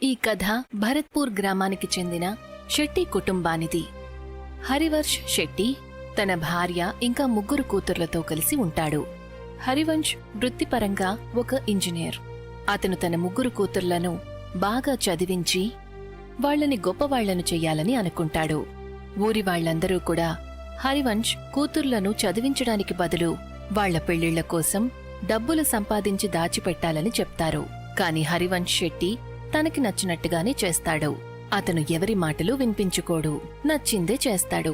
ఈ కథ భరత్పూర్ గ్రామానికి చెందిన శెట్టి కుటుంబానిది. హరివర్ష్ శెట్టి తన భార్య ఇంకా 3 కూతుర్లతో కలిసి ఉంటాడు. హరివంశ్ వృత్తిపరంగా ఒక ఇంజనీర్. అతను తన 3 కూతుర్లను బాగా చదివించి వాళ్లని గొప్పవాళ్లను చెయ్యాలని అనుకుంటాడు. ఊరి వాళ్లందరూ కూడా హరివంశ్ కూతుర్లను చదివించడానికి బదులు వాళ్ల పెళ్లిళ్ల కోసం డబ్బులు సంపాదించి దాచిపెట్టాలని చెప్తారు. కాని హరివంశ్ శెట్టి తనకి నచ్చినట్టుగానే చేస్తాడు. అతను ఎవరి మాటలు వినిపించుకోడు, నచ్చిందే చేస్తాడు.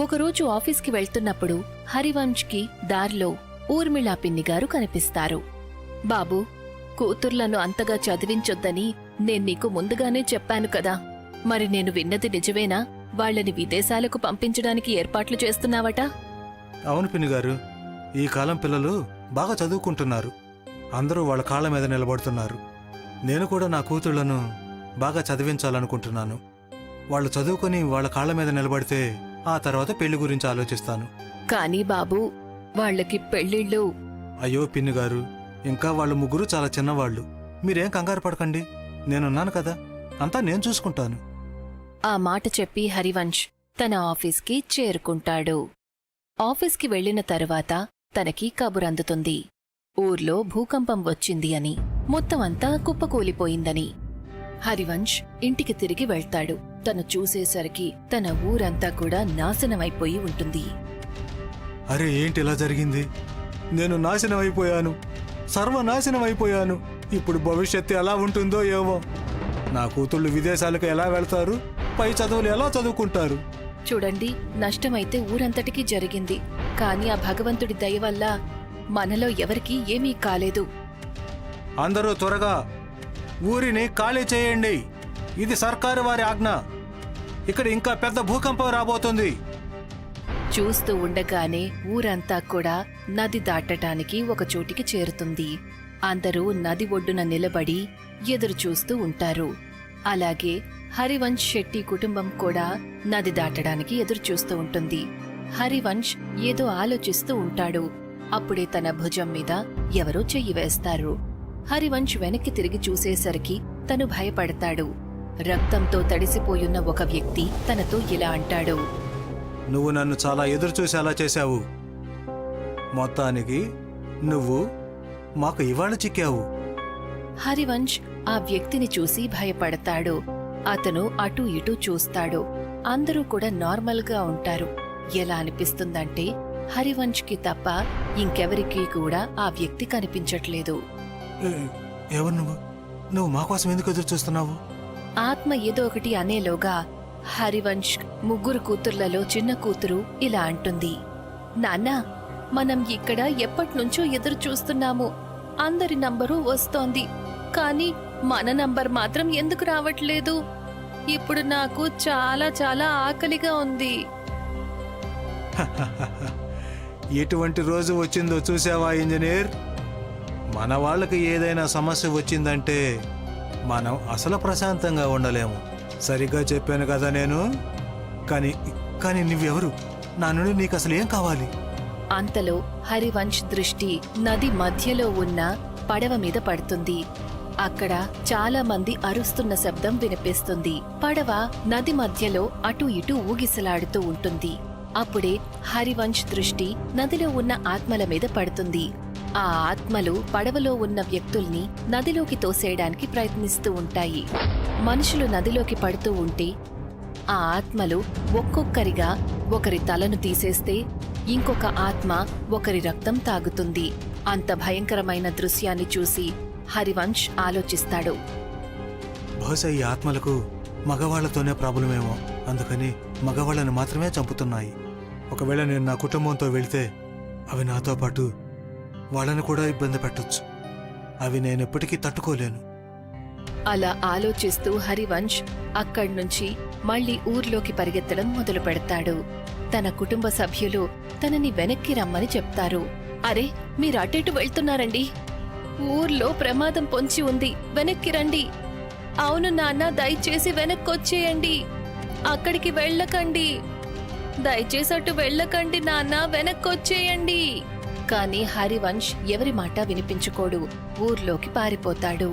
ఒకరోజు ఆఫీస్కి వెళ్తున్నప్పుడు హరివంశ్కి దారిలో ఊర్మిళా పిన్నిగారు కనిపిస్తారు. బాబూ, కూతుర్లను అంతగా చదివించొద్దని నేన్నీకు ముందుగానే చెప్పాను కదా. మరి నేను విన్నది నిజమేనా? వాళ్లని విదేశాలకు పంపించడానికి ఏర్పాట్లు చేస్తున్నావట? అవును పిన్నిగారు, ఈ కాలం పిల్లలు బాగా చదువుకుంటున్నారు. అందరూ వాళ్ళ కాళ్ళ మీద నిలబడుతున్నారు. నేను కూడా నా కూతుళ్లను బాగా చదివించాలనుకుంటున్నాను. వాళ్ళు చదువుకుని వాళ్ళ కాళ్ళ మీద నిలబడితే ఆ తర్వాత పెళ్లి గురించి ఆలోచిస్తాను. కానీ బాబూ, వాళ్లకి పెళ్లిళ్ళు... అయ్యో పిన్నిగారు, ఇంకా వాళ్ళు 3 చాలా చిన్నవాళ్లు. మీరేం కంగారు పడకండి, నేనున్నాను కదా, అంతా నేను చూసుకుంటాను. ఆ మాట చెప్పి హరివంశ్ తన ఆఫీస్కి చేరుకుంటాడు. ఆఫీస్కి వెళ్లిన తరువాత తనకి కబురందుతుంది. ఊర్లో భూకంపం వచ్చింది అని, మొత్తం అంతా కుప్పకూలిపోయిందని. హరివంశ్ ఇంటికి తిరిగి వెళ్తాడు. తను చూసేసరికి తన ఊరంతా కూడా నాశనమైపోయి ఉంటుంది. అరే, ఏంటి ఇలా జరిగింది? నేను నాశనమైపోయాను, సర్వనాశనమైపోయాను. ఇప్పుడు భవిష్యత్తు ఎలా ఉంటుందో ఏమో. నా కూతుళ్ళు విదేశాలకు ఎలా వెళ్తారు? పై చదువులు ఎలా చదువుకుంటారు? చూడండి, నష్టమైతే ఊరంతటికీ జరిగింది. కాని ఆ భగవంతుడి దయ వల్ల మనలో ఎవరికీ ఏమీ కాలేదు. అందరూ త్వరగా ఊరిని ఖాళీ చేయండి. ఇది సర్కారు వారి ఆజ్ఞ. ఇక్కడ ఇంకా పెద్ద భూకంపం రాబోతుంది. చూస్తూ ఉండగానే ఊరంతా కూడా నది దాటటానికి ఒక చోటికి చేరుతుంది. అందరూ నది ఒడ్డున నిలబడి ఎదురు చూస్తూ ఉంటారు. అలాగే హరివంశ్ శెట్టి కుటుంబం కూడా నది దాటడానికి ఎదురుచూస్తూ ఉంటుంది. హరివంశ్ ఏదో ఆలోచిస్తూ ఉంటాడు. అప్పుడే తన భుజం మీద ఎవరో చెయ్యి వేస్తారు. హరివంశ్ వెనక్కి తిరిగి చూసేసరికి తను భయపడతాడు. రక్తంతో తడిసిపోయున్న ఒక వ్యక్తి తనతో ఇలా అంటాడు. నువ్వు నన్ను చాలా ఎదురుచూసేలా చేశావు. మొత్తానికి నువ్వు మాకు ఇవాళ చిక్కావు. హరివంశ్ ఆ వ్యక్తిని చూసి భయపడతాడు. అతను అటూ ఇటూ చూస్తాడు. అందరూ కూడా నార్మల్గా ఉంటారు. ఎలా అనిపిస్తుందంటే హరివంశ్కి తప్ప ఇంకెవరికీ కూడా ఆ వ్యక్తి కనిపించట్లేదు. ఎవరు నువ్వు? నువ్వు మా కోసం ఎందుకు ఎదురు చూస్తున్నావు? ఆత్మ ఏదో ఒకటి అనేలోగా హరివంశ్ 3 కూతుర్లలో చిన్న కూతురు ఇలా అంటుంది. నాన్నా, మనం ఇక్కడ ఎప్పటినుంచో ఎదురు చూస్తున్నాము. అందరి నంబరు వస్తోంది, కానీ మన నంబర్ మాత్రం ఎందుకు రావట్లేదు? ఇప్పుడు నాకు చాలా చాలా ఆకలిగా ఉంది. ఎటువంటి రోజు వచ్చిందో చూసావా ఇంజనీర్? మన వాళ్ళకి ఏదైనా సమస్య వచ్చిందంటే మనం అసలు ప్రశాంతంగా ఉండలేము. సరిగ్గా చెప్పాను కదా నేను? కానీ నువ్వెవరు? నా నుండి నీకు అసలు ఏం కావాలి? అంతలో హరివంశ్ దృష్టి నది మధ్యలో ఉన్న పడవ మీద పడుతుంది. అక్కడ చాలా మంది అరుస్తున్న శబ్దం వినిపిస్తుంది. పడవ నది మధ్యలో అటూ ఇటూ ఊగిసలాడుతూ ఉంటుంది. అప్పుడే హరివంశ్ దృష్టి నదిలో ఉన్న ఆత్మల మీద పడుతుంది. ఆ ఆత్మలు పడవలో ఉన్న వ్యక్తుల్ని నదిలోకి తోసేయడానికి ప్రయత్నిస్తూ ఉంటాయి. మనుషులు నదిలోకి పడుతూ ఉంటే ఆ ఆత్మలు ఒక్కొక్కరిగా ఒకరి తలను తీసేస్తే ఇంకొక ఆత్మ ఒకరి రక్తం తాగుతుంది. అంత భయంకరమైన దృశ్యాన్ని చూసి హరివంశ్ ఆలోచిస్తాడు. బహుశా ఈ ఆత్మలకు మగవాళ్లతోనే ప్రాబ్లమేమో, అందుకని మగవాళ్ళని మాత్రమే చంపుతున్నాయి. ఒకవేళ నేను నా కుటుంబంతో వెళ్తే అవి నాతో పాటు వాళ్ళని కూడా ఇబ్బంది పెట్టొచ్చు. అవి నేనెప్పటికీ తట్టుకోలేను. అలా ఆలోచిస్తూ హరివంశ్ అక్కడ్నుంచి మళ్లీ ఊర్లోకి పరిగెత్తడం మొదలు పెడతాడు. తన కుటుంబ సభ్యులు తనని వెనక్కి రమ్మని చెప్తారు. అరే, మీరు అటెటు వెళ్తున్నారండి? ఊర్లో ప్రమాదం పొంచి ఉంది, వెనక్కి రండి. అవును నాన్న, దయచేసి వెనక్కొచ్చేయండి. అక్కడికి వెళ్ళకండి. దయచేసి అటు వెళ్ళకండి నాన్న, వెనక్కొచ్చేయండి. కాని హరివంశ్ ఎవరి మాట వినిపించుకోడు. ఊర్లోకి పారిపోతాడు.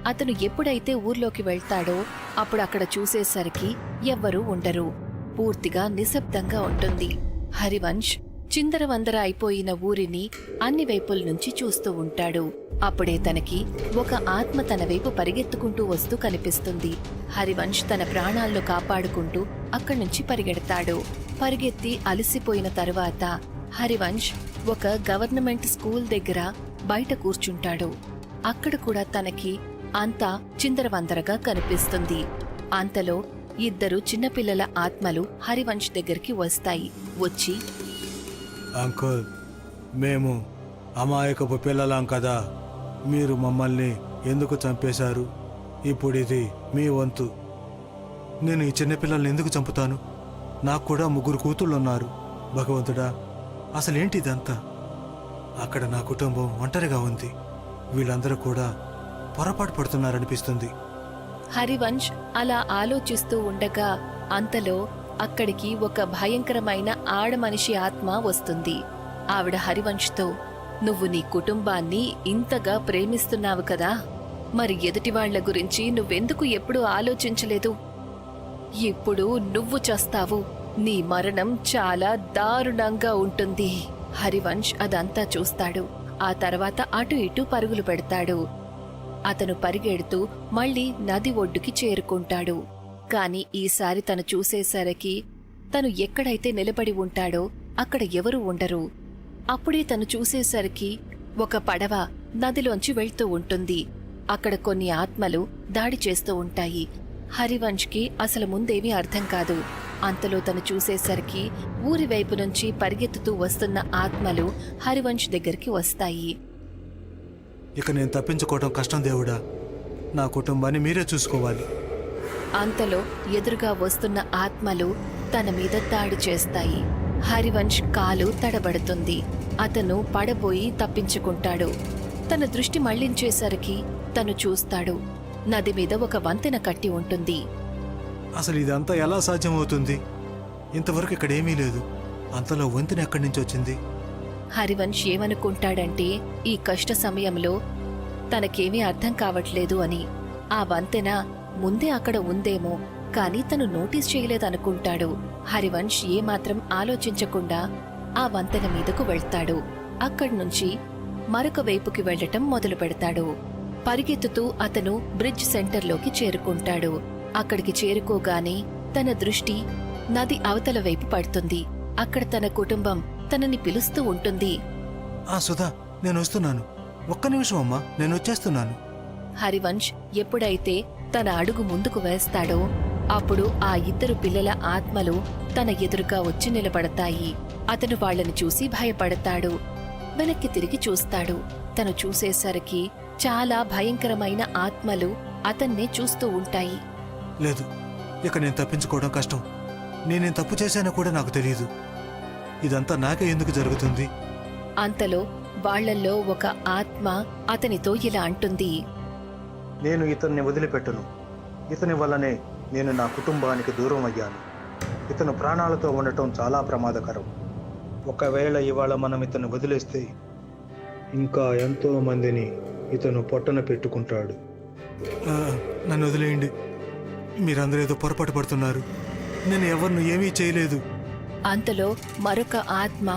అతను ఎప్పుడైతే ఊర్లోకి వెళ్తాడో అప్పుడు అక్కడ చూసేసరికి ఎవ్వరూ ఉండరు. పూర్తిగా నిశ్శబ్దంగా ఉంటుంది. హరివంశ్ చిందరవందర అయిపోయిన ఊరిని అన్ని వైపుల నుంచి చూస్తూ ఉంటాడు. అప్పుడే తనకి ఒక ఆత్మ తన వైపు పరిగెత్తుకుంటూ వస్తూ కనిపిస్తుంది. హరివంశ్ తన ప్రాణాలను కాపాడుకుంటూ అక్కడి నుంచి పరిగెడతాడు. పరిగెత్తి అలసిపోయిన తరువాత హరివంశ్ ఒక గవర్నమెంట్ స్కూల్ దగ్గర బయట కూర్చుంటాడు. అక్కడ కూడా తనకి అంతా చిందరవందరగా కనిపిస్తుంది. అంతలో ఇద్దరు చిన్నపిల్లల ఆత్మలు హరివంశ్ దగ్గరికి వస్తాయి. వచ్చి, అంకుల్, మేము అమాయకపు పిల్లలాం కదా, మీరు మమ్మల్ని ఎందుకు చంపేశారు? ఇప్పుడు ఇది మీ వంతు. నేను ఈ చిన్నపిల్లల్ని ఎందుకు చంపుతాను? నాకు కూడా 3 కూతుళ్ళున్నారు. భగవంతుడా, అసలేంటి ఇదంతా? అక్కడ నా కుటుంబం ఒంటరిగా ఉంది. వీళ్ళందరూ కూడా పొరపాటు పడుతున్నారనిపిస్తుంది. హరివంశ్ అలా ఆలోచిస్తూ ఉండగా అంతలో అక్కడికి ఒక భయంకరమైన ఆడమనిషి ఆత్మ వస్తుంది. ఆవిడ హరివంశ్తో, నువ్వు నీ కుటుంబాన్ని ఇంతగా ప్రేమిస్తున్నావు కదా, మరి ఎదుటివాళ్ల గురించి నువ్వెందుకు ఎప్పుడూ ఆలోచించలేదు? ఇప్పుడు నువ్వు చస్తావు. నీ మరణం చాలా దారుణంగా ఉంటుంది. హరివంశ్ అదంతా చూస్తాడు. ఆ తర్వాత అటు ఇటు పరుగులు పెడతాడు. అతను పరిగెడుతూ మళ్లీ నది ఒడ్డుకి చేరుకుంటాడు. కాని ఈసారి తను చూసేసరికి తను ఎక్కడైతే నిలబడి ఉంటాడో అక్కడ ఎవరూ ఉండరు. అప్పుడే తను చూసేసరికి ఒక పడవ నదిలోంచి వెళ్తూ ఉంటుంది. అక్కడ కొన్ని ఆత్మలు దాడి చేస్తూ ఉంటాయి. హరివంశ్కి అసలు ముందేమీ అర్థం కాదు. అంతలో తను చూసేసరికి ఊరి వైపు నుంచి పరిగెత్తుతూ వస్తున్న ఆత్మలు హరివంశ్ దగ్గరికి వస్తాయి. ఇక నేను తప్పించుకోవడం కష్టం దేవుడా, నా కుటుంబాన్ని మీరే చూసుకోవాలి. అంతలో ఎదురుగా వస్తున్న ఆత్మలు తన మీద దాడి చేస్తాయి. హరివంశ్ కాలు తడబడుతుంది. అతను పడబోయి తప్పించుకుంటాడు. తన దృష్టి మళ్లించేసరికి తను చూస్తాడు, నది మీద ఒక వంతెన కట్టి ఉంటుంది. అసలు ఇదంతా ఎలా సాధ్యమవుతుంది? ఇంతవరకు ఇక్కడేమీ లేదు. అంతలో వంతెన ఎక్కడి నుంచి వచ్చింది? హరివంశ్ ఏమనుకుంటాడంటే ఈ కష్ట సమయంలో తనకేమీ అర్థం కావట్లేదు అని. ఆ వంతెన ముందే అక్కడ ఉందేమో, కాని తను నోటీస్ చేయలేదనుకుంటాడు. హరివంశ్ ఏమాత్రం ఆలోచించకుండా ఆ వంతెన మీదకు వెళ్తాడు. అక్కడ్నుంచి మరొక వైపుకి వెళ్లటం మొదలు పెడతాడు. పరిగెత్తుతూ అతను బ్రిడ్జ్ సెంటర్లోకి చేరుకుంటాడు. అక్కడికి చేరుకోగానే తన దృష్టి నది అవతల వైపు పడుతుంది. అక్కడ తన కుటుంబం తనని పిలుస్తూ ఉంటుంది. సుధా, నేను వస్తున్నాను. ఒక్క నిమిషం అమ్మా, నేను వచ్చేస్తున్నాను. హరివంశ్ ఎప్పుడైతే తన అడుగు ముందుకు వేస్తాడో అప్పుడు ఆ ఇద్దరు పిల్లల ఆత్మలు తన ఎదురుగా వచ్చి నిలబడతాయి. అతను వాళ్ళని చూసి భయపడతాడు. వెనక్కి తిరిగి చూస్తాడు. తను చూసేసరికి చాలా భయంకరమైన ఆత్మలు అతన్నే చూస్తూ ఉంటాయి. లేదు, ఇక నేను తప్పించుకోవడం కష్టం. నేనేం తప్పు చేశానో కూడా నాకు తెలియదు. ఇదంతా నాకే ఎందుకు జరుగుతుంది? అంతలో వాళ్లల్లో ఒక ఆత్మ అతనితో ఇలా అంటుంది, నేను ఇతన్ని వదిలిపెట్టను. ఇతని వల్లనే నేను నా కుటుంబానికి దూరం అయ్యాను. ఇతను ప్రాణాలతో ఉండటం చాలా ప్రమాదకరం. ఒకవేళ ఇవాళ మనం ఇతను వదిలేస్తే ఇంకా ఎంతో మందిని ఇతను పొట్టన పెట్టుకుంటాడు. నన్ను వదిలేయండి. మీరందరూ ఏదో పొరపాటు పడుతున్నారు. నేను ఎవరిని ఏమీ చేయలేదు. అంతలో మరొక ఆత్మ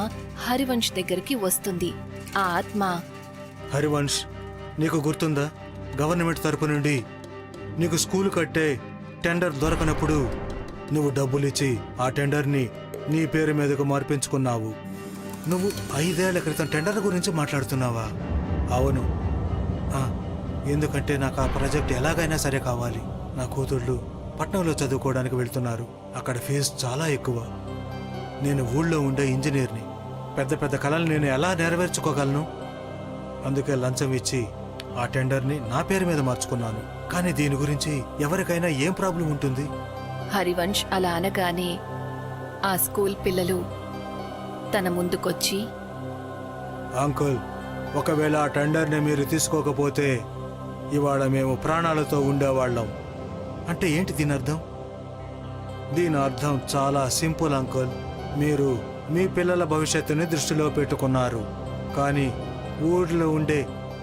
హరివంశ్ దగ్గరికి వస్తుంది. ఆ ఆత్మ, హరివంశ్, నీకు గుర్తుందా? గవర్నమెంట్ తరపు నుండి నీకు స్కూల్ కట్టే టెండర్ దొరకనప్పుడు నువ్వు డబ్బులిచ్చి ఆ టెండర్ని నీ పేరు మీదకు మార్పించుకున్నావు. నువ్వు 5 ఏళ్ల క్రితం టెండర్ గురించి మాట్లాడుతున్నావా? అవును. ఎందుకంటే నాకు ఆ ప్రాజెక్ట్ ఎలాగైనా సరే కావాలి. నా కూతుళ్ళు పట్నంలో చదువుకోవడానికి వెళ్తున్నారు. అక్కడ ఫీజు చాలా ఎక్కువ. నేను ఊళ్ళో ఉండే ఇంజనీర్ని. పెద్ద పెద్ద కళలు నేను ఎలా నెరవేర్చుకోగలను? అందుకే లంచం ఇచ్చి ఆ టెండర్ని నా పేరు మీద మార్చుకున్నాను. కానీ దీని గురించి ఎవరికైనా ఏం ప్రాబ్లం ఉంటుంది? హరివంశ్ అలా అనగానే ఆ స్కూల్ పిల్లలు తన ముందుకొచ్చి, అంకుల్, ఒకవేళ ఆ టెండర్ని మీరు తీసుకోకపోతే ఇవాళ మేము ప్రాణాలతో ఉండేవాళ్ళం. అంటే ఏంటి దీని అర్థం? దీని అర్థం చాలా సింపుల్ అంకుల్. మీరు మీ పిల్లల భవిష్యత్తుని దృష్టిలో పెట్టుకున్నారు, కానీ ఊర్లో ఉండే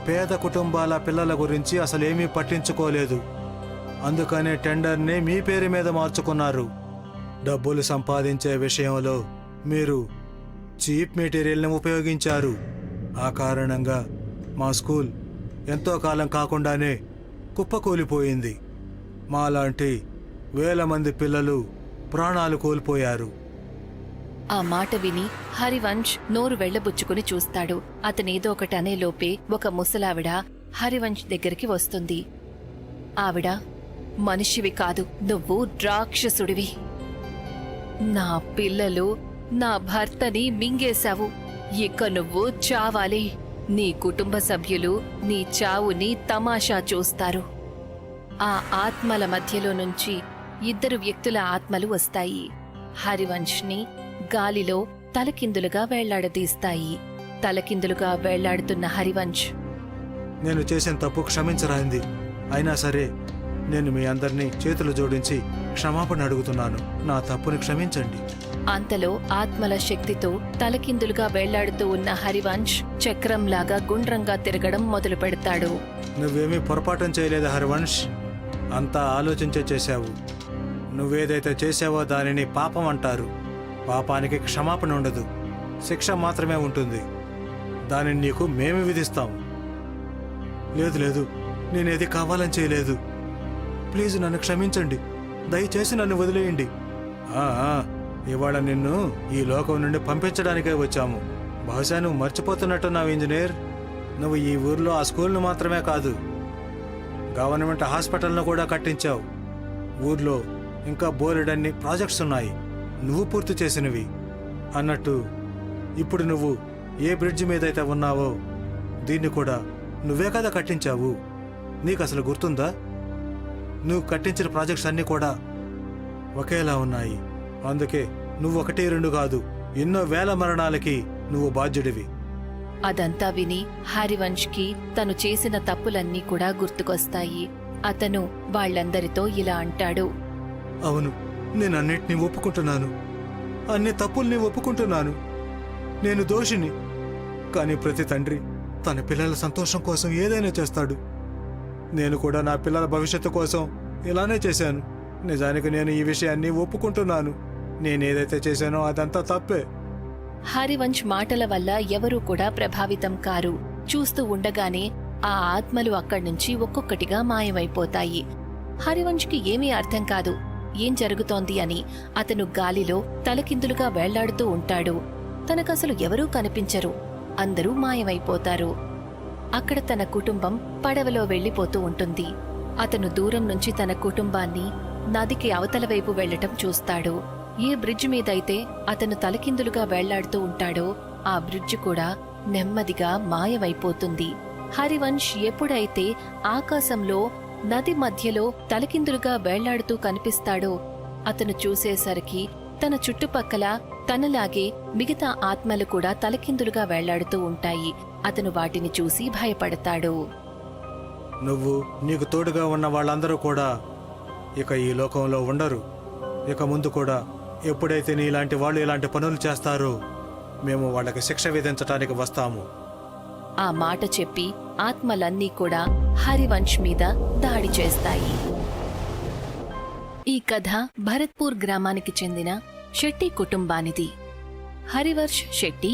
పేద కుటుంబాల పిల్లల గురించి అసలేమీ పట్టించుకోలేదు. అందుకనే టెండర్ని మీ పేరు మీద మార్చుకున్నారు. డబ్బులు సంపాదించే విషయంలో మీరు చీప్ మెటీరియల్ని ఉపయోగించారు. ఆ కారణంగా మా స్కూల్ ఎంతో కాలం కాకుండానే కుప్పకూలిపోయింది. మాలాంటి వేల మంది పిల్లలు ప్రాణాలు కోల్పోయారు. ఆ మాట విని హరివంశ్ నోరు వెళ్లబుచ్చుకుని చూస్తాడు. అతనేదో ఒకటి అనేలోపే ఒక ముసలావిడ హరివంశ్ దగ్గరికి వస్తుంది. ఆవిడ, మనిషివి కాదు, నువ్వు రాక్షసుడివి. నా పిల్లలు, నా భర్తని మింగేశావు. ఇక నువ్వు చావాలి. నీ కుటుంబ సభ్యులు నీ చావుని తమాషా చూస్తారు. ఆ ఆత్మల మధ్యలో నుంచి 2 వ్యక్తుల ఆత్మలు వస్తాయి. హరివంశ్ని గాలిలో తలకిందులుగా వేళ్లాడదీస్తాయి. తలకిందులుగా వేళ్లాడుతున్న హరివంశ్, నేను చేసిన తప్పు క్షమించరాయింది. అయినా సరే నేను మీ అందరినీ చేతులు జోడించి క్షమాపణ అడుగుతున్నాను. నా తప్పుని క్షమించండి. అంతలో ఆత్మల శక్తితో తలకిందులుగా వేళ్లాడుతూ ఉన్న హరివంశ్ చక్రంలాగా గుండ్రంగా తిరగడం మొదలు పెడతాడు. నువ్వేమీ పొరపాఠం చేయలేదు హరివంశ్. అంతా ఆలోచించే చేశావు. నువ్వేదైతే చేసావో దానిని పాపం అంటారు. పాపానికి క్షమాపణ ఉండదు, శిక్ష మాత్రమే ఉంటుంది. దానిని నీకు మేము విధిస్తాం. లేదు లేదు, నేనేది కావాలని చేయలేదు. ప్లీజ్ నన్ను క్షమించండి. దయచేసి నన్ను వదిలేయండి. ఇవాళ నిన్ను ఈ లోకం నుండి పంపించడానికే వచ్చాము. బహుశా నువ్వు మర్చిపోతున్నట్టున్నావు ఇంజనీర్. నువ్వు ఈ ఊర్లో ఆ స్కూల్ను మాత్రమే కాదు, గవర్నమెంట్ హాస్పిటల్ను కూడా కట్టించావు. ఊర్లో ఇంకా బోలెడన్ని ప్రాజెక్ట్స్ ఉన్నాయి, నువ్వు పూర్తి చేసినవి. అన్నట్టు ఇప్పుడు నువ్వు ఏ బ్రిడ్జి మీదైతే ఉన్నావో దీన్ని కూడా నువ్వే కదా కట్టించావు. నీకు అసలు గుర్తుందా? నువ్వు కట్టించిన ప్రాజెక్ట్స్ అన్నీ కూడా ఒకేలా ఉన్నాయి. అందుకే నువ్వు 1, 2 కాదు, ఎన్నో వేల మరణాలకి నువ్వు బాధ్యుడివి. అదంతా విని హరివంశ్కి తను చేసిన తప్పులన్నీ కూడా గుర్తుకొస్తాయి. అతను వాళ్ళందరితో ఇలా అంటాడు. అవును, నేను అన్నిటినీ ఒప్పుకుంటున్నాను. అన్ని తప్పుల్ని ఒప్పుకుంటున్నాను. నేను దోషిని. కానీ ప్రతి తండ్రి తన పిల్లల సంతోషం కోసం ఏదైనా చేస్తాడు. నేను కూడా నా పిల్లల భవిష్యత్తు కోసం ఇలానే చేశాను. నిజానికి నేను ఈ విషయాన్ని ఒప్పుకుంటున్నాను. నేనేదైతే చేశానో అదంతా తప్పే. హరివంశ్ మాటల వల్ల ఎవరూ కూడా ప్రభావితం కారు. చూస్తూ ఉండగానే ఆ ఆత్మలు అక్కడ్నుంచి ఒక్కొక్కటిగా మాయమైపోతాయి. హరివంశ్కి ఏమీ అర్థం కాదు, ఏం జరుగుతోంది అని. అతను గాలిలో తలకిందులుగా వేళ్లాడుతూ ఉంటాడు. తనకసలు ఎవరూ కనిపించరు, అందరూ మాయమైపోతారు. అక్కడ తన కుటుంబం పడవలో వెళ్లిపోతూ ఉంటుంది. అతను దూరం నుంచి తన కుటుంబాన్ని నదికి అవతల వైపు వెళ్లటం చూస్తాడు. ఏ బ్రిడ్జ్ మీదైతే అతను తలకిందులుగా వేళ్లాడుతూ ఉంటాడో ఆ బ్రిడ్జ్ కూడా నెమ్మదిగా మాయమైపోతుంది. హరివంశ్ ఎప్పుడైతే ఆకాశంలో నది మధ్యలో తలకిందులుగా వేళ్లాడుతూ కనిపిస్తాడో అతను చూసేసరికి తన చుట్టుపక్కల తనలాగే మిగతా ఆత్మలు కూడా తలకిందులుగా వేళ్లాడుతూ ఉంటాయి. అతను వాటిని చూసి భయపడతాడు. నువ్వు, నీకు తోడుగా ఉన్న వాళ్ళందరూ కూడా ఇక ఈ లోకంలో ఉండరు. ఇక ముందు కూడా ఎప్పుడైతే నీలాంటి వాళ్ళు ఇలాంటి పనులు చేస్తారో మేము వాళ్ళకి శిక్ష విధించటానికి వస్తాము. ఆ మాట చెప్పి ఆత్మలన్నీ కూడా హరివంశ్ మీద దాడి చేస్తాయి. ఈ కథ భరత్పూర్ గ్రామానికి చెందిన శెట్టి కుటుంబానిది. హరివర్ష్ శెట్టి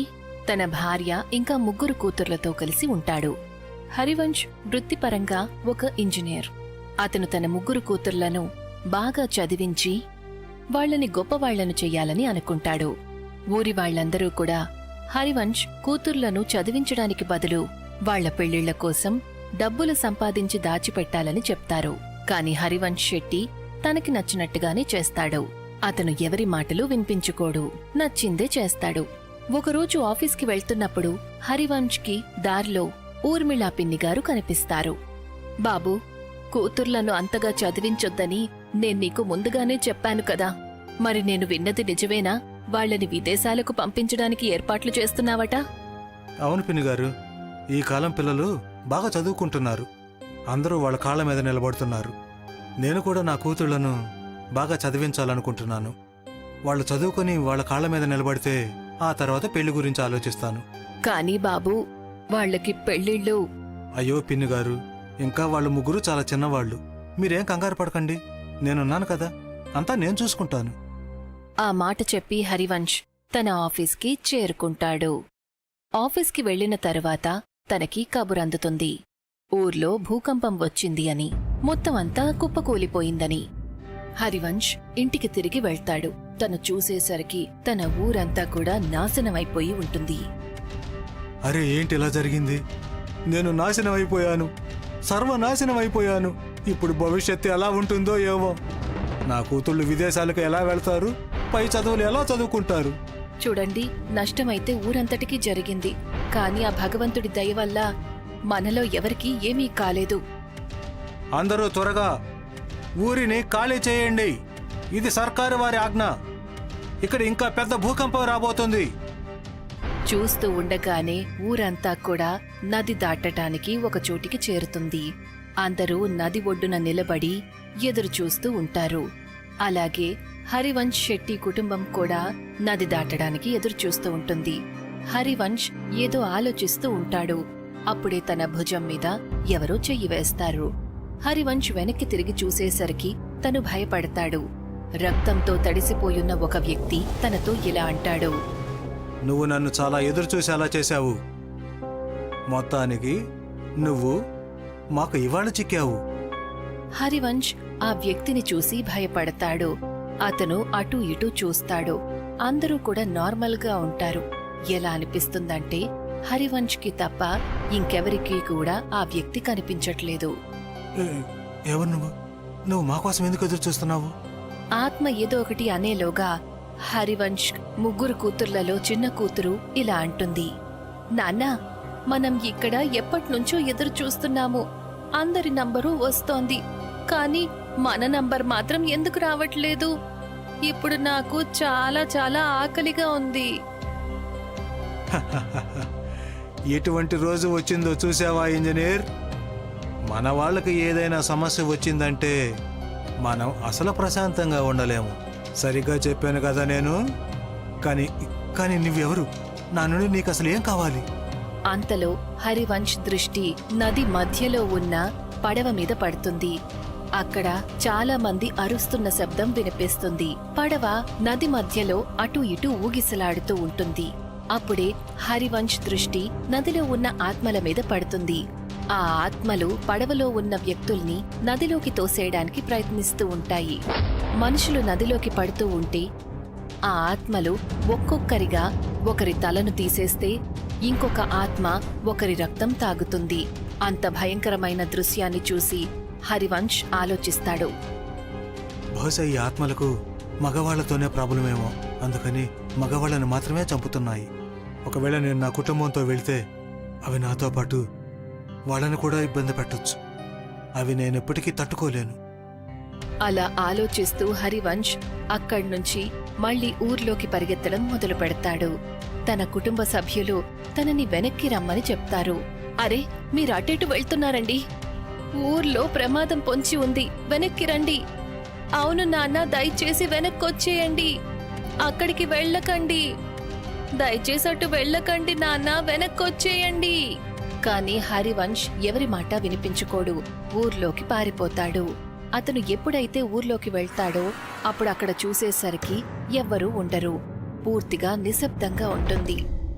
తన భార్య ఇంకా 3 కూతుర్లతో కలిసి ఉంటాడు. హరివంశ్ వృత్తిపరంగా ఒక ఇంజనీర్. అతను తన 3 కూతుర్లను బాగా చదివించి వాళ్లని గొప్పవాళ్లను చెయ్యాలని అనుకుంటాడు. ఊరి వాళ్లందరూ కూడా హరివంశ్ కూతుర్లను చదివించడానికి బదులు వాళ్ల పెళ్లిళ్ల కోసం డబ్బులు సంపాదించి దాచిపెట్టాలని చెప్తారు. కాని హరివంశ్ శెట్టి తనకి నచ్చినట్టుగానే చేస్తాడు. అతను ఎవరి మాటలు వినిపించుకోడు, నచ్చిందే చేస్తాడు. ఒకరోజు ఆఫీస్కి వెళ్తున్నప్పుడు హరివంశ్కి దారిలో ఊర్మిళా పిన్నిగారు కనిపిస్తారు. బాబూ, కూతుర్లను అంతగా చదివించొద్దని నేన్నీకు ముందుగానే చెప్పాను కదా. మరి నేను విన్నది నిజమేనా? వాళ్లని విదేశాలకు పంపించడానికి ఏర్పాట్లు చేస్తున్నావట? అవును పిన్నిగారు, ఈ కాలం పిల్లలు బాగా చదువుకుంటున్నారు. అందరూ వాళ్ళ కాళ్ళ మీద నిలబడుతున్నారు. నేను కూడా నా కూతుళ్లను బాగా చదివించాలనుకుంటున్నాను. వాళ్ళు చదువుకొని వాళ్ళ కాళ్ళ మీద నిలబడితే ఆ తర్వాత పెళ్లి గురించి ఆలోచిస్తాను. కానీ బాబూ, వాళ్ళకి పెళ్లిళ్ళు. అయ్యో పిన్ని గారు, ఇంకా వాళ్ళు ముగ్గురు చాలా చిన్నవాళ్ళు. మీరేం కంగారు పడకండి, నేనున్నాను కదా, అంతా నేను చూసుకుంటాను. ఆ మాట చెప్పి హరివంశ్ తన ఆఫీస్కి చేరుకుంటాడు. ఆఫీస్కి వెళ్లిన తరువాత తనకి కబురందుతుంది. ఊర్లో భూకంపం వచ్చింది అని, మొత్తం అంతా కుప్పకూలిపోయిందని. హరివంశ్ ఇంటికి తిరిగి వెళ్తాడు. తను చూసేసరికి తన ఊరంతా కూడా నాశనమైపోయి ఉంటుంది. అరే ఏంటి ఇలా జరిగింది? నేను నాశనమైపోయాను, సర్వనాశనమైపోయాను. ఇప్పుడు భవిష్యత్తు ఎలా ఉంటుందో ఏమో. నా కూతుళ్ళు విదేశాలకు ఎలా వెళ్తారు? పై చదువులు ఎలా చదువుకుంటారు? చూడండి, నష్టమైతే ఊరంతటికీ జరిగింది, కాని ఆ భగవంతుడి దయ వల్ల మనలో ఎవరికీ ఏమీ కాలేదు. అందరూ త్వరగా ఊరిని ఖాళీ చేయండి. ఇది సర్కారు వారి ఆజ్ఞ. ఇక్కడ ఇంకా పెద్ద భూకంపం రాబోతుంది. చూస్తూ ఉండగానే ఊరంతా కూడా నది దాటటానికి ఒక చోటికి చేరుతుంది. అందరూ నది ఒడ్డున నిలబడి ఎదురు చూస్తూ ఉంటారు. అలాగే హరివంశ్ శెట్టి కుటుంబం కూడా నది దాటడానికి ఎదురు చూస్తూ ఉంటుంది. హరివంశ్ ఏదో ఆలోచిస్తూ ఉంటాడు. అప్పుడే తన భుజం మీద ఎవరో చెయ్యి వేస్తారు. హరివంశ్ వెనక్కి తిరిగి చూసేసరికి తను భయపడతాడు. రక్తంతో తడిసిపోయున్న ఒక వ్యక్తి తనతో ఇలా అంటాడు. నువ్వు నన్ను చాలా ఎదురు చూసేలా చేశావు. మొత్తానికి నువ్వు మాకు ఇవాళ చిక్కావు. హరివంశ్ ఆ వ్యక్తిని చూసి భయపడతాడు. అతను అటూ ఇటూ చూస్తాడు. అందరూ కూడా నార్మల్గా ఉంటారు. ఎలా అనిపిస్తుందంటే హరివంశ్కి తప్ప ఇంకెవరికీ కూడా ఆ వ్యక్తి కనిపించట్లేదు. ఎవరు నువ్వు? నువ్వు మా కోసం ఎందుకు ఎదురు చూస్తున్నావు? ఆత్మ ఏదో ఒకటి అనేలోగా హరివంశ్ ముగ్గురు కూతుర్లలో చిన్న కూతురు ఇలా అంటుంది. నాన్నా, మనం ఇక్కడ ఎప్పటినుంచో ఎదురు చూస్తున్నాము. అందరి నంబరు వస్తోంది, కాని మన నంబర్ మాత్రం ఎందుకు రావట్లేదు? ఇప్పుడు నాకు చాలా చాలా ఆకలిగా ఉంది. ఎటువంటి రోజు వచ్చిందో చూసావా ఇంజనీర్? మన వాళ్ళకి ఏదైనా సమస్య వచ్చిందంటే మనం అసలు ప్రశాంతంగా ఉండలేము. సరిగ్గా చెప్పాను కదా నేను. కానీ నువ్వెవరు? నా నుండి నీకు అసలు ఏం కావాలి? అంతలో హరివంశ్ దృష్టి నది మధ్యలో ఉన్న పడవ మీద పడుతుంది. అక్కడ చాలా మంది అరుస్తున్న శబ్దం వినిపిస్తుంది. పడవ నది మధ్యలో అటూ ఇటూ ఊగిసలాడుతూ ఉంటుంది. అప్పుడే హరివంశ్ దృష్టి నదిలో ఉన్న ఆత్మల మీద పడుతుంది. ఆ ఆత్మలు పడవలో ఉన్న వ్యక్తుల్ని నదిలోకి తోసేయడానికి ప్రయత్నిస్తూ ఉంటాయి. మనుషులు నదిలోకి పడుతూ ఉంటే ఆ ఆత్మలు ఒక్కొక్కరిగా ఒకరి తలను తీసేస్తే ఇంకొక ఆత్మ ఒకరి రక్తం తాగుతుంది. అంత భయంకరమైన దృశ్యాన్ని చూసి హరివంశ్ ఆలోచిస్తాడు. బహుశా ఈ ఆత్మలకు మగవాళ్లతోనే ప్రాబ్లమేమో, అందుకని మగవాళ్ళని మాత్రమే చంపుతున్నాయి. ఒకవేళ నేను నా కుటుంబంతో వెళ్తే అవి నాతో పాటు వాళ్ళని కూడా ఇబ్బంది పెట్టొచ్చు. అవి నేనెప్పటికీ తట్టుకోలేను. అలా ఆలోచిస్తూ హరివంశ్ అక్కడ్నుంచి మళ్లీ ఊర్లోకి పరిగెత్తడం మొదలు పెడతాడు. తన కుటుంబ సభ్యులు తనని వెనక్కి రమ్మని చెప్తారు. అరే, మీరు అటెటు వెళ్తున్నారండి? ఊర్లో ప్రమాదం పొంచి ఉంది, వెనక్కి రండి. అవును నాన్న, దయచేసి వెనక్కొచ్చేయండి. అక్కడికి వెళ్ళకండి. దయచేసి అటు వెళ్ళకండి నాన్న, వెనక్కొచ్చేయండి. కాని హరివంశ్ ఎవరి మాట వినిపించుకోడు. ఊర్లోకి పారిపోతాడు. అతను ఎప్పుడైతే ఊర్లోకి వెళ్తాడో అప్పుడు అక్కడ చూసేసరికి ఎవ్వరూ ఉండరు. పూర్తిగా నిశ్శబ్దంగా ఉంటుంది.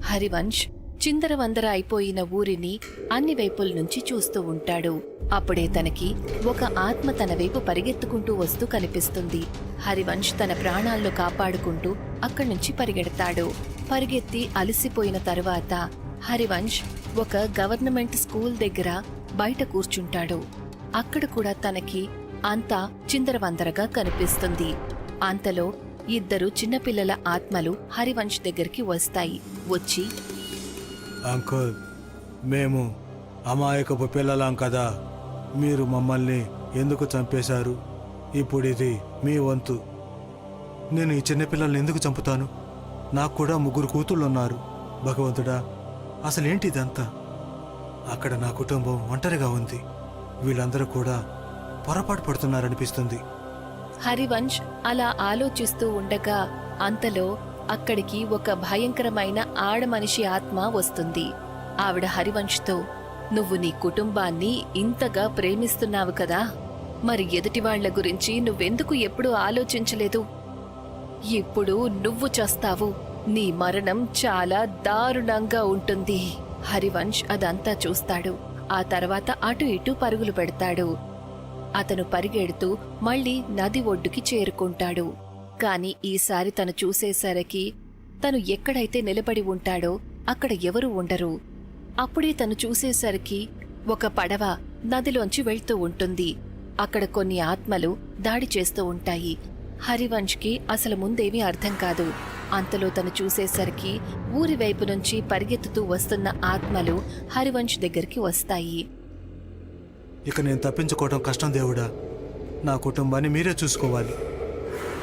హరివంశ్ చిందరవందర అయిపోయిన ఊరిని అన్ని వైపుల నుంచి చూస్తూ ఉంటాడు. అప్పుడే తనకి ఒక ఆత్మ తన వైపు పరిగెత్తుకుంటూ వస్తూ కనిపిస్తుంది. హరివంశ్ తన ప్రాణాలను కాపాడుకుంటూ అక్కడి నుంచి పరిగెడతాడు. పరిగెత్తి అలసిపోయిన తరువాత హరివంశ్ ఒక గవర్నమెంట్ స్కూల్ దగ్గర బయట కూర్చుంటాడు. అక్కడ కూడా తనకి అంతా చిందరవందరగా కనిపిస్తుంది. అంతలో ఇద్దరు చిన్నపిల్లల ఆత్మలు హరివంశ్ దగ్గరికి వస్తాయి. వచ్చి, అంకుల్, మేము అమాయకపు పిల్లలాం కదా, మీరు మమ్మల్ని ఎందుకు చంపేశారు? ఇప్పుడిది మీ వంతు. నేను ఈ చిన్నపిల్లల్ని ఎందుకు చంపుతాను? నాకు కూడా 3 కూతుళ్ళున్నారు. భగవంతుడా, అసలేంటి ఇదంతా? అక్కడ నా కుటుంబం ఒంటరిగా ఉంది. వీళ్ళందరూ కూడా పొరపాటు పడుతున్నారనిపిస్తుంది. హరివంశ్ అలా ఆలోచిస్తూ ఉండగా అంతలో అక్కడికి ఒక భయంకరమైన ఆడమనిషి ఆత్మ వస్తుంది. ఆవిడ హరివంశ్తో, నువ్వు నీ కుటుంబాన్ని ఇంతగా ప్రేమిస్తున్నావు కదా, మరి ఎదుటి వాళ్ల గురించి నువ్వెందుకు ఎప్పుడూ ఆలోచించలేదు? ఇప్పుడు నువ్వు చస్తావు. నీ మరణం చాలా దారుణంగా ఉంటుంది. హరివంశ్ అదంతా చూస్తాడు. ఆ తర్వాత అటు ఇటు పరుగులు పెడతాడు. అతను పరిగెడుతూ మళ్ళీ నది ఒడ్డుకి చేరుకుంటాడు. కాని ఈసారి తను చూసేసరికి తను ఎక్కడైతే నిలబడి ఉంటాడో అక్కడ ఎవరూ ఉండరు. అప్పుడే తను చూసేసరికి ఒక పడవ నదిలోంచి వెళ్తూ ఉంటుంది. అక్కడ కొన్ని ఆత్మలు దాడి చేస్తూ ఉంటాయి. హరివంశ్కి అసలు ముందేమీ అర్థం కాదు. అంతలో తను చూసేసరికి ఊరి వైపు నుంచి పరిగెత్తుతూ వస్తున్న ఆత్మలు హరివంశ్ దగ్గరికి వస్తాయి. ఇక నేను తప్పించుకోవడం కష్టం దేవుడా, నా కుటుంబాన్ని మీరే చూసుకోవాలి.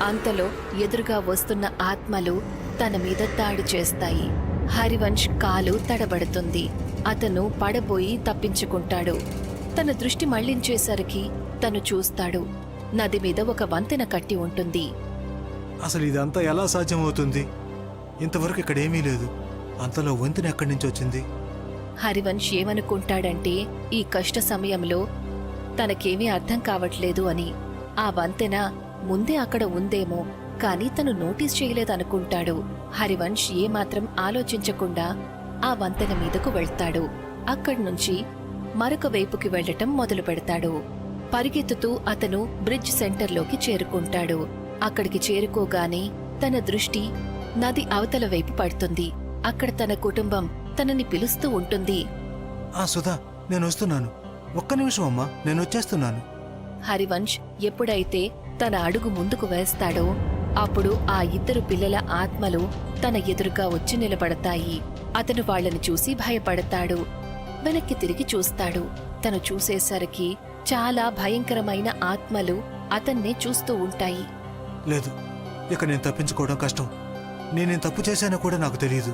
అంతలో ఎదురుగా వస్తున్న ఆత్మలు తన మీద దాడి చేస్తాయి. హరివంశ్ కాలు తడబడుతుంది. అతను పడబోయి తప్పించుకుంటాడు. తన దృష్టి మళ్లించేసరికి తను చూస్తాడు, నది మీద ఒక వంతెన కట్టి ఉంటుంది. అసలు ఇదంతా ఎలా సాధ్యమవుతుంది? ఇంతవరకు ఇక్కడ ఏమీ లేదు. అంతలో వంతెన ఎక్కడి నుంచి వచ్చింది? హరివంశ్ ఏమనుకుంటాడంటే ఈ కష్ట సమయంలో తనకేమీ అర్థం కావట్లేదు అని. ఆ వంతెన ముందే అక్కడ ఉందేమో, కాని తను నోటీస్ చేయలేదనుకుంటాడు. హరివంశ్ ఏమాత్రం ఆలోచించకుండా ఆ వంతెన మీదకు వెళ్తాడు. అక్కడ్నుంచి మరొక వైపుకి వెళ్లటం మొదలు పెడతాడు. పరిగెత్తుతూ అతను బ్రిడ్జ్ సెంటర్లోకి చేరుకుంటాడు. అక్కడికి చేరుకోగానే తన దృష్టి నది అవతల వైపు పడుతుంది. అక్కడ తన కుటుంబం తనని పిలుస్తూ ఉంటుంది. సుధా, నేను వస్తున్నాను. ఒక్క నిమిషం అమ్మా, నేను వచ్చేస్తున్నాను. హరివంశ్ ఎప్పుడైతే తన అడుగు ముందుకు వేస్తాడో అప్పుడు ఆ ఇద్దరు పిల్లల ఆత్మలు తన ఎదురుగా వచ్చి నిలబడతాయి. అతను వాళ్ళని చూసి భయపడతాడు. వెనక్కి తిరిగి చూస్తాడు. తను చూసేసరికి చాలా భయంకరమైన ఆత్మలు అతన్నే చూస్తూ ఉంటాయి. లేదు, ఇక నేను తప్పించుకోవడం కష్టం. నేనేం తప్పు చేశానో కూడా నాకు తెలియదు.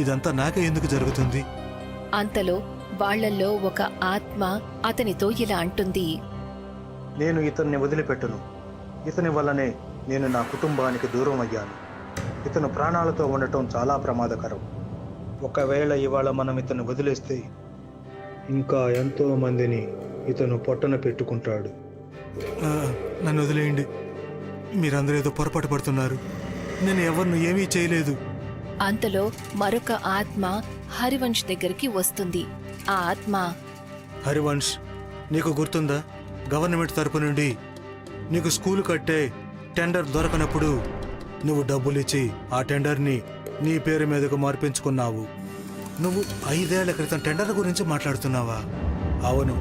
ఇదంతా నాకే ఎందుకు జరుగుతుంది? అంతలో వాళ్లల్లో ఒక ఆత్మ అతనితో ఇలా అంటుంది. నేను ఇతన్ని వదిలిపెట్టను. ఇతని వల్లనే నేను నా కుటుంబానికి దూరం అయ్యాను. ఇతను ప్రాణాలతో ఉండటం చాలా ప్రమాదకరం. ఒకవేళ ఇవాళ మనం ఇతను వదిలేస్తే ఇంకా ఎంతో మందిని ఇతను పొట్టన పెట్టుకుంటాడు. నన్ను వదిలేయండి. మీరందరూ ఏదో పొరపాటు పడుతున్నారు. నేను ఎవరిని ఏమీ చేయలేదు. అంతలో మరొక ఆత్మ హరివంశ్ దగ్గరికి వస్తుంది. ఆ ఆత్మ, హరివంశ్, నీకు గుర్తుందా? గవర్నమెంట్ తరపు నుండి నీకు స్కూల్ కట్టే టెండర్ దొరకనప్పుడు నువ్వు డబ్బులిచ్చి ఆ టెండర్ని నీ పేరు మీదకు మార్పించుకున్నావు. నువ్వు 5 ఏళ్ల క్రితం టెండర్ గురించి మాట్లాడుతున్నావా? అవును.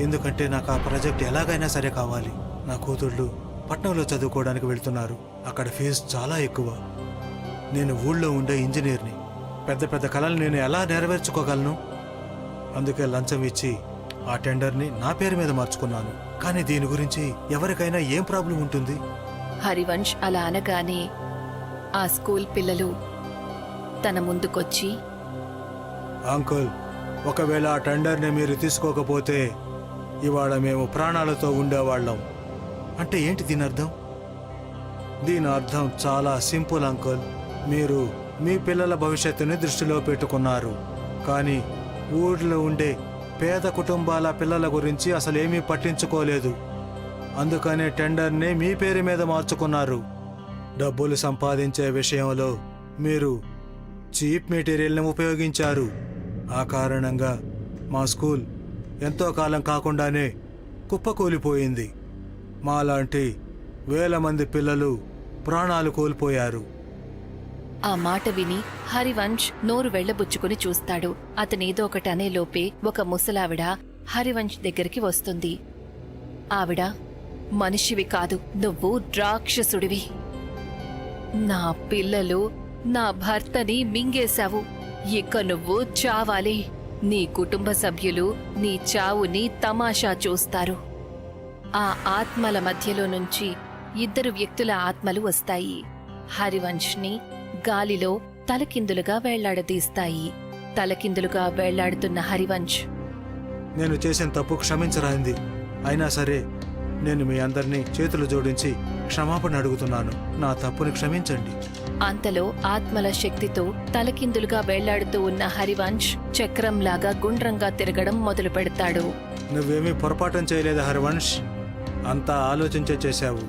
ఎందుకంటే నాకు ఆ ప్రాజెక్ట్ ఎలాగైనా సరే కావాలి. నా కూతుళ్ళు పట్నంలో చదువుకోవడానికి వెళ్తున్నారు. అక్కడ ఫీజు చాలా ఎక్కువ. నేను ఊళ్ళో ఉండే ఇంజనీర్ని. పెద్ద పెద్ద కళలు నేను ఎలా నెరవేర్చుకోగలను? అందుకే లంచం ఇచ్చి ఆ టెండర్ని నా పేరు మీద మార్చుకున్నాను. కానీ దీని గురించి ఎవరికైనా ఏం ప్రాబ్లం ఉంటుంది? హరివంశ్ అలా అనగానే ఆ స్కూల్ పిల్లలు తన ముందుకొచ్చి, అంకుల్, ఒకవేళ ఆ టెండర్ని మీరు తీసుకోకపోతే ఇవాళ మేము ప్రాణాలతో ఉండేవాళ్ళం. అంటే ఏంటి దీని అర్థం? దీని అర్థం చాలా సింపుల్ అంకుల్. మీరు మీ పిల్లల భవిష్యత్తుని దృష్టిలో పెట్టుకున్నారు, కానీ ఊళ్ళో ఉండే పేద కుటుంబాల పిల్లల గురించి అసలేమీ పట్టించుకోలేదు. అందుకనే టెండర్ని మీ పేరు మీద మార్చుకున్నారు. డబ్బులు సంపాదించే విషయంలో మీరు చీప్ మెటీరియల్ని ఉపయోగించారు. ఆ కారణంగా మా స్కూల్ ఎంతో కాలం కాకుండానే కుప్పకూలిపోయింది. మాలాంటి 1000 మంది పిల్లలు ప్రాణాలు కోల్పోయారు. ఆ మాట విని హరివంశ్ నోరు వెళ్లబుచ్చుకుని చూస్తాడు. అతనేదో ఒకటి అనేలోపే ఒక ముసలావిడ హరివంశ్ దగ్గరికి వస్తుంది. ఆవిడ, మనిషివి కాదు, నువ్వు రాక్షసుడివి. నా పిల్లలు, నా భర్తని మింగేశావు. ఇక నువ్వు చావాలి. నీ కుటుంబ సభ్యులు నీ చావుని తమాషా చూస్తారు. ఆ ఆత్మల మధ్యలో నుంచి 2 వ్యక్తుల ఆత్మలు వస్తాయి. హరివంశ్ని గాలిలో తలకిందులుగా వేళ్లాడదీస్తాయి. తలకిందులుగా వేళ్లాడుతున్న హరివంశ్, నేను చేసిన తప్పు క్షమించరాయింది. అయినా సరే నేను మీ అందరినీ చేతులు జోడించి క్షమాపణ అడుగుతున్నాను. నా తప్పుని క్షమించండి. అంతలో ఆత్మల శక్తితో తలకిందులుగా వేళ్లాడుతూ ఉన్న హరివంశ్ చక్రంలాగా గుండ్రంగా తిరగడం మొదలు పెడతాడు. నువ్వేమీ పొరపాఠం చేయలేదు హరివంశ్. అంతా ఆలోచించే చేశావు.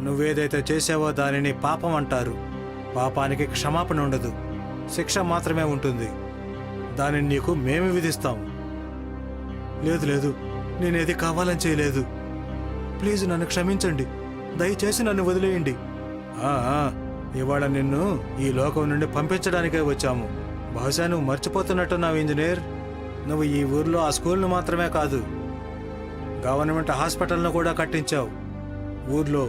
నువ్వేదైతే చేశావో దానిని పాపం అంటారు. పాపానికి క్షమాపణ ఉండదు, శిక్ష మాత్రమే ఉంటుంది. దానిని నీకు మేము విధిస్తాం. లేదు లేదు, నేనేది కావాలని చేయలేదు. ప్లీజ్ నన్ను క్షమించండి. దయచేసి నన్ను వదిలేయండి. ఇవాళ నిన్ను ఈ లోకం నుండి పంపించడానికే వచ్చాము. బహుశా నువ్వు మర్చిపోతున్నట్టున్నావు ఇంజనీర్. నువ్వు ఈ ఊర్లో ఆ స్కూల్ను మాత్రమే కాదు, గవర్నమెంట్ హాస్పిటల్ను కూడా కట్టించావు. ఊర్లో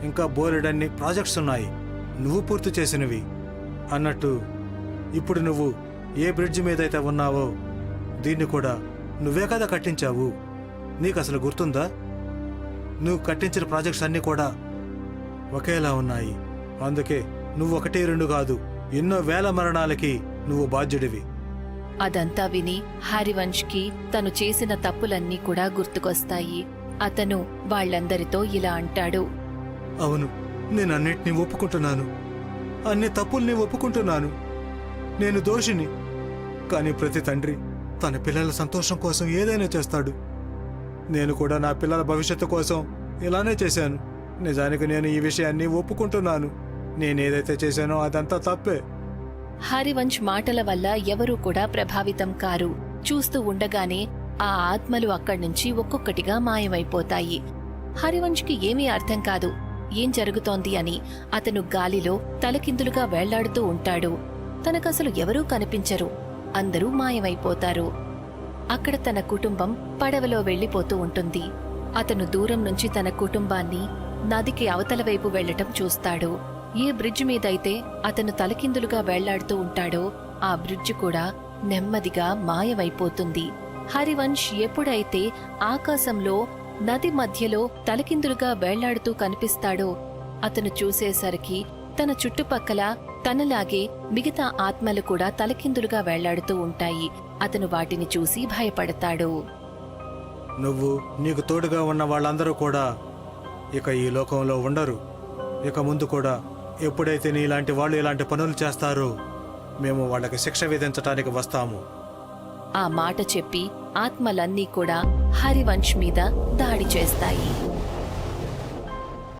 ఇంకా బోలెడన్ని ప్రాజెక్ట్స్ ఉన్నాయి, నువ్వు పూర్తి చేసినవి. అన్నట్టు ఇప్పుడు నువ్వు ఏ బ్రిడ్జ్ మీద అయితే ఉన్నావో దీన్ని కూడా నువ్వే కదా కట్టించావు. నీకు అసలు గుర్తుందా? నువ్వు కట్టించిన ప్రాజెక్ట్స్ అన్నీ కూడా ఒకేలా ఉన్నాయి. అందుకే నువ్వు 1-2 కాదు, ఎన్నో వేల మరణాలకి నువ్వు బాధ్యుడివి. అదంతా విని హరివంశ్కి తను చేసిన తప్పులన్నీ కూడా గుర్తుకొస్తాయి. అతను వాళ్ళందరితో ఇలా అంటాడు. అవును, నేను అన్నిటినీ ఒప్పుకుంటున్నాను. అన్ని తప్పుల్ని ఒప్పుకుంటున్నాను. నేను దోషిని. కానీ ప్రతి తండ్రి తన పిల్లల సంతోషం కోసం ఏదైనా చేస్తాడు. నేను కూడా నా పిల్లల భవిష్యత్తు కోసం ఇలానే చేశాను. నిజానికి నేను ఈ విషయాన్ని ఒప్పుకుంటున్నాను. నేనేదైతే చేశానో అదంతా తప్పే. హరివంశ్ మాటల వల్ల ఎవరూ కూడా ప్రభావితం కారు. చూస్తూ ఉండగానే ఆ ఆత్మలు అక్కడ్నుంచి ఒక్కొక్కటిగా మాయమైపోతాయి. హరివంశ్కి ఏమీ అర్థం కాదు ఏం జరుగుతోంది అని. అతను గాలిలో తలకిందులుగా వేళ్లాడుతూ ఉంటాడు. తనకసలు ఎవరూ కనిపించరు, అందరూ మాయమైపోతారు. అక్కడ తన కుటుంబం పడవలో వెళ్లిపోతూ ఉంటుంది. అతను దూరం నుంచి తన కుటుంబాన్ని నదికి అవతల వైపు వెళ్లటం చూస్తాడు. ఏ బ్రిడ్జ్ మీదైతే అతను తలకిందులుగా వేళ్లాడుతూ ఉంటాడో ఆ బ్రిడ్జ్ కూడా నెమ్మదిగా మాయమైపోతుంది. హరివంశ్ ఎప్పుడైతే ఆకాశంలో నది మధ్యలో తలకిందులుగా వేళ్లాడుతూ కనిపిస్తాడో అతను చూసేసరికి తన చుట్టుపక్కల తనలాగే మిగతా ఆత్మలు కూడా తలకిందులుగా వేళ్లాడుతూ ఉంటాయి. అతను వాటిని చూసి భయపడతాడు. నువ్వు, నీకు తోడుగా ఉన్న వాళ్ళందరూ కూడా ఇక ఈ లోకంలో ఉండరు. ఇక ముందు కూడా ఎప్పుడైతే నీలాంటి వాళ్ళు ఇలాంటి పనులు చేస్తారో మేము వాళ్ళకి శిక్ష విధించటానికి వస్తాము. ఆ మాట చెప్పి ఆత్మలన్నీ కూడా హరివంశ్ మీద దాడి చేస్తాయి.